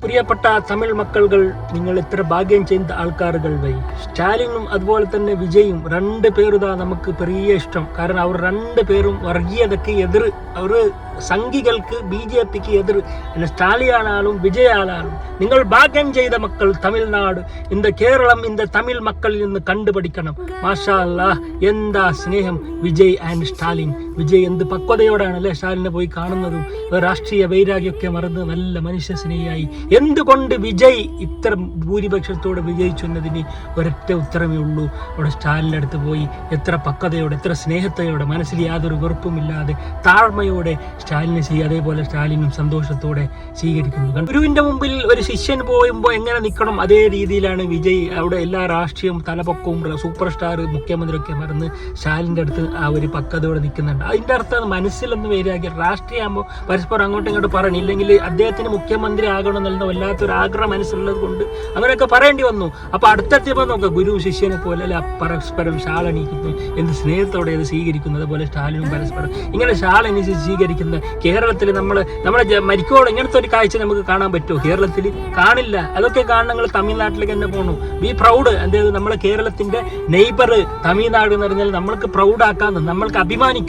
പ്രിയപ്പെട്ട തമിഴ് മക്കൾകൾ, നിങ്ങൾ ഇത്ര ഭാഗ്യം ചെയ്ത ആൾക്കാരുകൾ വൈ സ്റ്റാലിനും അതുപോലെ തന്നെ വിജയും രണ്ട് പേരുതാ നമുക്ക് പെരിയ ഇഷ്ടം. കാരണം അവർ രണ്ട് പേരും വർഗീയതയ്ക്ക് എതിർ, അവർ സംഘികൾക്ക് BJPക്ക് എതിർ. സ്റ്റാലിൻ ആണാലും വിജയ് ആണാലും നിങ്ങൾ ഭാഗ്യം ചെയ്ത മക്കൾ തമിഴ്നാട്, இந்த കേരളം, இந்த തമിഴ് മക്കളിൽ നിന്ന് കണ്ടുപഠിക്കണം. മാഷാ അല്ലാഹ്, എന്താ സ്നേഹം വിജയ് ആൻഡ് സ്റ്റാലിൻ. വിജയ് എന്ത് പക്വതയോടാണല്ലേ സ്റ്റാലിനെ പോയി കാണുന്നതും, രാഷ്ട്രീയ വൈരാഗ്യമൊക്കെ മറന്ന് നല്ല മനുഷ്യ സ്നേഹിയായി. എന്തുകൊണ്ട് വിജയ് ഇത്ര ഭൂരിപക്ഷത്തോടെ വിജയിച്ചു എന്നതിന് ഒരൊറ്റ ഉത്തരമേ ഉള്ളൂ. അവിടെ സ്റ്റാലിൻ്റെ അടുത്ത് പോയി എത്ര പക്വതയോടെ, എത്ര സ്നേഹത്തോടെ, മനസ്സിൽ യാതൊരു വെറുപ്പുമില്ലാതെ താഴ്മയോടെ സ്റ്റാലിനെ അതേപോലെ സ്റ്റാലിനും സന്തോഷത്തോടെ സ്വീകരിക്കുന്നു. ഗുരുവിന്റെ മുമ്പിൽ ഒരു ശിഷ്യൻ പോയുമ്പോൾ എങ്ങനെ നിൽക്കണം, അതേ രീതിയിലാണ് വിജയ് അവിടെ എല്ലാ രാഷ്ട്രീയവും തലപൊക്കവും സൂപ്പർ സ്റ്റാർ മുഖ്യമന്ത്രിയൊക്കെ മറന്ന് സ്റ്റാലിൻ്റെ അടുത്ത് ആ ഒരു പക്വതയോടെ നിൽക്കുന്നുണ്ട്. അതിൻ്റെ അർത്ഥം മനസ്സിലൊന്ന് വൈരാഗ്യം. രാഷ്ട്രീയമാകുമ്പോൾ പരസ്പരം അങ്ങോട്ടും ഇങ്ങോട്ട് പറയണില്ലെങ്കിൽ അദ്ദേഹത്തിന് മുഖ്യമന്ത്രി ആകണമെന്നുള്ള വല്ലാത്തൊരു ആഗ്രഹം മനസ്സിലുള്ളത് കൊണ്ട് അങ്ങനെയൊക്കെ പറയേണ്ടി വന്നു. അപ്പൊ അടുത്തെത്തിയപ്പോൾ നോക്കാം, ഗുരു ശിഷ്യനെ പോലെ അല്ല പരസ്പരം ഷാളണിക്കുന്നു, എന്ത് സ്നേഹത്തോടെ അത് സ്വീകരിക്കുന്നു. അതുപോലെ സ്റ്റാലിനും പരസ്പരം ഇങ്ങനെ ഷാളണിച്ച് സ്വീകരിക്കുന്ന കേരളത്തിൽ നമ്മളെ മരിക്കോളം ഇങ്ങനത്തെ ഒരു കാഴ്ച നമുക്ക് കാണാൻ പറ്റുമോ? കേരളത്തിൽ കാണില്ല. അതൊക്കെ കാണുന്ന തമിഴ്നാട്ടിലേക്ക് തന്നെ പോകണു. Be proud. അതായത് നമ്മളെ കേരളത്തിന്റെ നെയ്ബർ തമിഴ്നാട് എന്ന് പറഞ്ഞാൽ നമ്മൾക്ക് പ്രൗഡ് ആക്കാന്ന്, നമ്മൾക്ക് അഭിമാനിക്കാം.